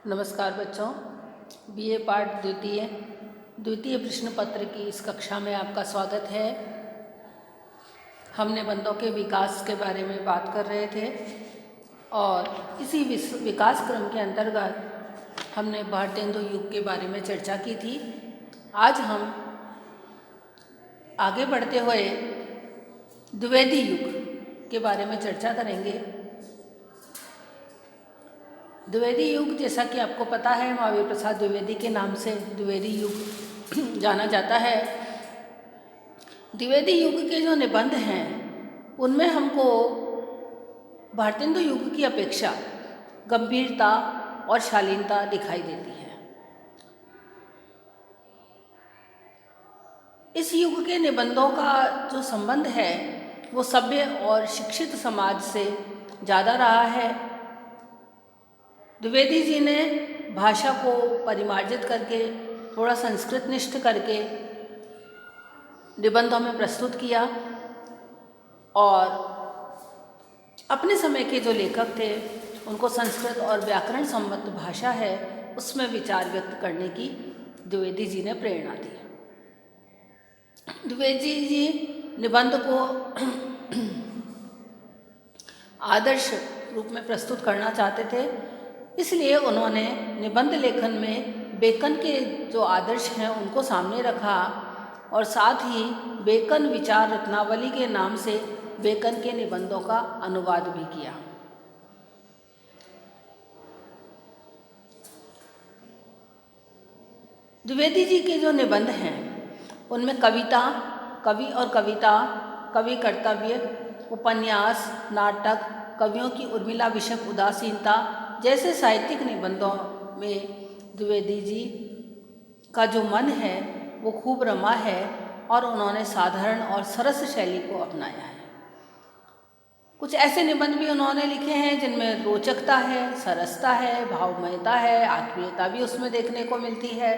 नमस्कार बच्चों, बीए पाठ द्वितीय प्रश्न पत्र की इस कक्षा में आपका स्वागत है। हम निबंधों के विकास के बारे में बात कर रहे थे और इसी विकास क्रम के अंतर्गत हमने भारतेंदु युग के बारे में चर्चा की थी। आज हम आगे बढ़ते हुए द्विवेदी युग के बारे में चर्चा करेंगे। द्विवेदी युग, जैसा कि आपको पता है, महावीर प्रसाद द्विवेदी के नाम से द्विवेदी युग जाना जाता है। द्विवेदी युग के जो निबंध हैं उनमें हमको भारतेंदु युग की अपेक्षा गंभीरता और शालीनता दिखाई देती है। इस युग के निबंधों का जो संबंध है वो सभ्य और शिक्षित समाज से ज़्यादा रहा है। द्विवेदी जी ने भाषा को परिमार्जित करके, थोड़ा संस्कृतनिष्ठ करके निबंधों में प्रस्तुत किया और अपने समय के जो लेखक थे उनको संस्कृत और व्याकरण सम्मत भाषा है उसमें विचार व्यक्त करने की द्विवेदी जी ने प्रेरणा दी। द्विवेदी जी निबंध को आदर्श रूप में प्रस्तुत करना चाहते थे, इसलिए उन्होंने निबंध लेखन में बेकन के जो आदर्श हैं उनको सामने रखा और साथ ही बेकन विचार रत्नावली के नाम से बेकन के निबंधों का अनुवाद भी किया। द्विवेदी जी के जो निबंध हैं उनमें कविता, कवि और कविता, कवि कर्तव्य, उपन्यास, नाटक, कवियों की उर्मिला विषयक उदासीनता जैसे साहित्यिक निबंधों में द्विवेदी जी का जो मन है वो खूब रमा है और उन्होंने साधारण और सरस शैली को अपनाया है। कुछ ऐसे निबंध भी उन्होंने लिखे हैं जिनमें रोचकता है, सरसता है, भावमयता है, आत्मीयता भी उसमें देखने को मिलती है।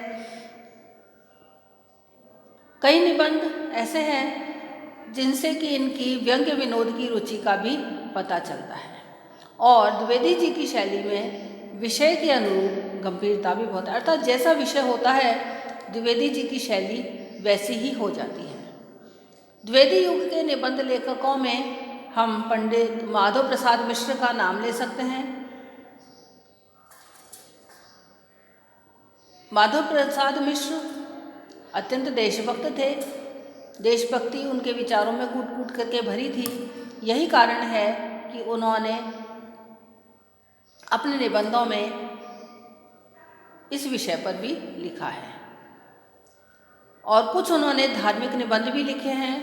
कई निबंध ऐसे हैं जिनसे कि इनकी व्यंग्य विनोद की रुचि का भी पता चलता है और द्विवेदी जी की शैली में विषय के अनुरूप गंभीरता भी बहुत है, अर्थात जैसा विषय होता है द्विवेदी जी की शैली वैसी ही हो जाती है। द्विवेदी युग के निबंध लेखकों में हम पंडित माधव प्रसाद मिश्र का नाम ले सकते हैं। माधव प्रसाद मिश्र अत्यंत देशभक्त थे। देशभक्ति उनके विचारों में कूट कूट करके भरी थी। यही कारण है कि उन्होंने अपने निबंधों में इस विषय पर भी लिखा है और कुछ उन्होंने धार्मिक निबंध भी लिखे हैं।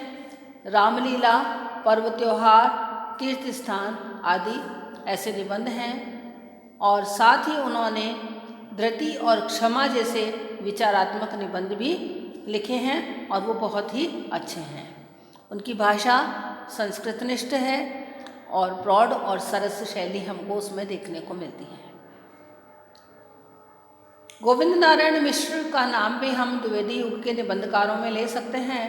रामलीला, पर्व त्योहार, तीर्थ स्थान आदि ऐसे निबंध हैं और साथ ही उन्होंने धृति और क्षमा जैसे विचारात्मक निबंध भी लिखे हैं और वो बहुत ही अच्छे हैं। उनकी भाषा संस्कृतनिष्ठ है और प्रौढ़ और सरस शैली हमको उसमें देखने को मिलती है। गोविंद नारायण मिश्र का नाम भी हम द्विवेदी युग के निबंधकारों में ले सकते हैं।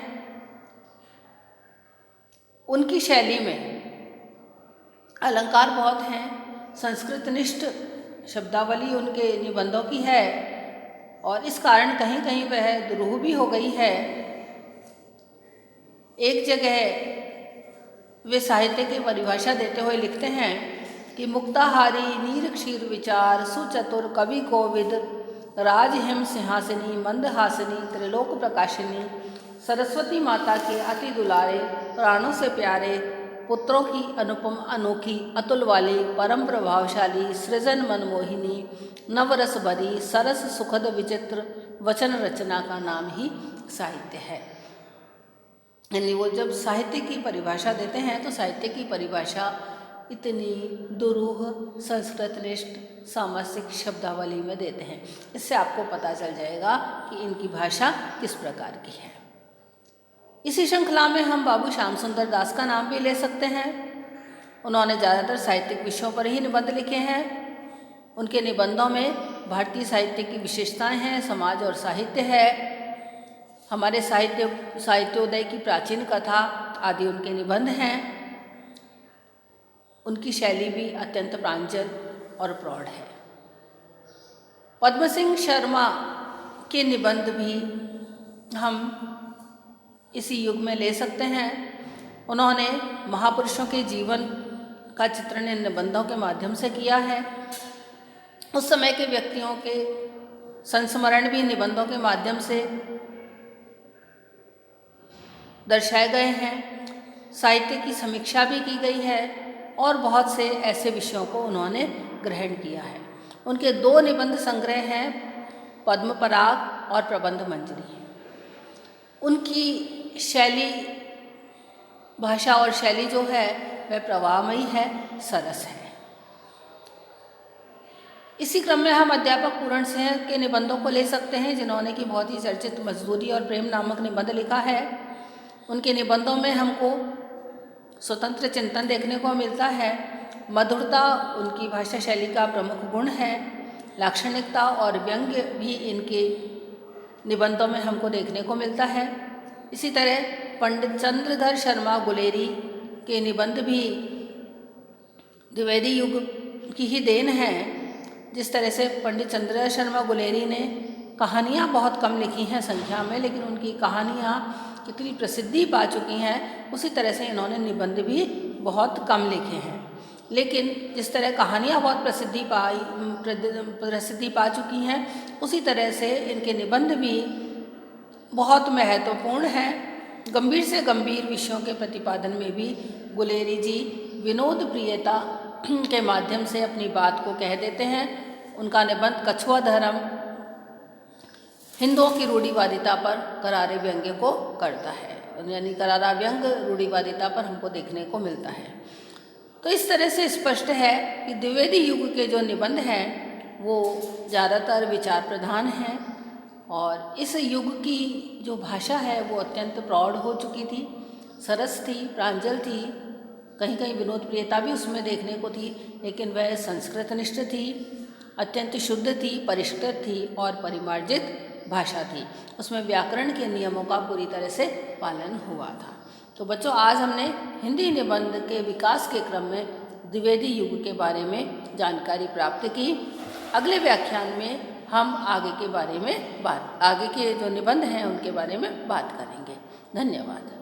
उनकी शैली में अलंकार बहुत हैं, संस्कृतनिष्ठ शब्दावली उनके निबंधों की है और इस कारण कहीं कहीं वह दुरूह भी हो गई है। एक जगह वे साहित्य की परिभाषा देते हुए लिखते हैं कि मुक्ताहारी नीर क्षीर विचार सुचतुर कवि कोविद राजहिम सिंहासिनी मंदहासिनी त्रिलोक प्रकाशिनी सरस्वती माता के अति दुलारे प्राणों से प्यारे पुत्रों की अनुपम अनोखी अतुल वाली परम प्रभावशाली सृजन मनमोहिनी नवरस भरी सरस सुखद विचित्र वचन रचना का नाम ही साहित्य है। यानी वो जब साहित्य की परिभाषा देते हैं तो साहित्य की परिभाषा इतनी दुरूह संस्कृतनिष्ठ सामासिक शब्दावली में देते हैं। इससे आपको पता चल जाएगा कि इनकी भाषा किस प्रकार की है। इसी श्रृंखला में हम बाबू श्याम सुंदर दास का नाम भी ले सकते हैं। उन्होंने ज़्यादातर साहित्यिक विषयों पर ही निबंध लिखे हैं। उनके निबंधों में भारतीय साहित्य की विशेषताएं हैं, समाज और साहित्य है, हमारे साहित्योदय की प्राचीन कथा आदि उनके निबंध हैं। उनकी शैली भी अत्यंत प्रांजल और प्रौढ़ है। पद्म सिंह शर्मा के निबंध भी हम इसी युग में ले सकते हैं। उन्होंने महापुरुषों के जीवन का चित्रण इन निबंधों के माध्यम से किया है। उस समय के व्यक्तियों के संस्मरण भी निबंधों के माध्यम से दर्शाए गए हैं। साहित्य की समीक्षा भी की गई है और बहुत से ऐसे विषयों को उन्होंने ग्रहण किया है। उनके 2 निबंध संग्रह हैं, पद्म पराग और प्रबंध मंजरी। उनकी शैली, भाषा और शैली जो है वह प्रवाहमयी है, सरस है। इसी क्रम में हम अध्यापक पूरण सिंह के निबंधों को ले सकते हैं, जिन्होंने कि बहुत ही चर्चित मजदूरी और प्रेम नामक निबंध लिखा है। उनके निबंधों में हमको स्वतंत्र चिंतन देखने को मिलता है। मधुरता उनकी भाषा शैली का प्रमुख गुण है। लाक्षणिकता और व्यंग्य भी इनके निबंधों में हमको देखने को मिलता है। इसी तरह पंडित चंद्रधर शर्मा गुलेरी के निबंध भी द्विवेदी युग की ही देन है। जिस तरह से पंडित चंद्रधर शर्मा गुलेरी ने कहानियाँ बहुत कम लिखी हैं संख्या में, लेकिन उनकी कहानियाँ कितनी प्रसिद्धि पा चुकी हैं, उसी तरह से इन्होंने निबंध भी बहुत कम लिखे हैं। लेकिन जिस तरह कहानियाँ बहुत प्रसिद्धि पा चुकी हैं, उसी तरह से इनके निबंध भी बहुत महत्वपूर्ण हैं। गंभीर से गंभीर विषयों के प्रतिपादन में भी गुलेरी जी विनोद प्रियता के माध्यम से अपनी बात को कह देते हैं। उनका निबंध कछुआ धर्म हिंदुओं की रूढ़िवादिता पर करारे व्यंग्य को करता है, यानी करारा व्यंग रूढ़िवादिता पर हमको देखने को मिलता है। तो इस तरह से स्पष्ट है कि द्विवेदी युग के जो निबंध हैं वो ज़्यादातर विचार प्रधान हैं और इस युग की जो भाषा है वो अत्यंत प्रौढ़ हो चुकी थी, सरस थी, प्रांजल थी। कहीं कहीं विनोद प्रियता भी उसमें देखने को थी, लेकिन वह संस्कृतनिष्ठ थी, अत्यंत शुद्ध थी, परिष्कृत थी और परिमार्जित भाषा थी। उसमें व्याकरण के नियमों का पूरी तरह से पालन हुआ था। तो बच्चों, आज हमने हिंदी निबंध के विकास के क्रम में द्विवेदी युग के बारे में जानकारी प्राप्त की। अगले व्याख्यान में हम आगे के जो निबंध हैं उनके बारे में बात करेंगे। धन्यवाद।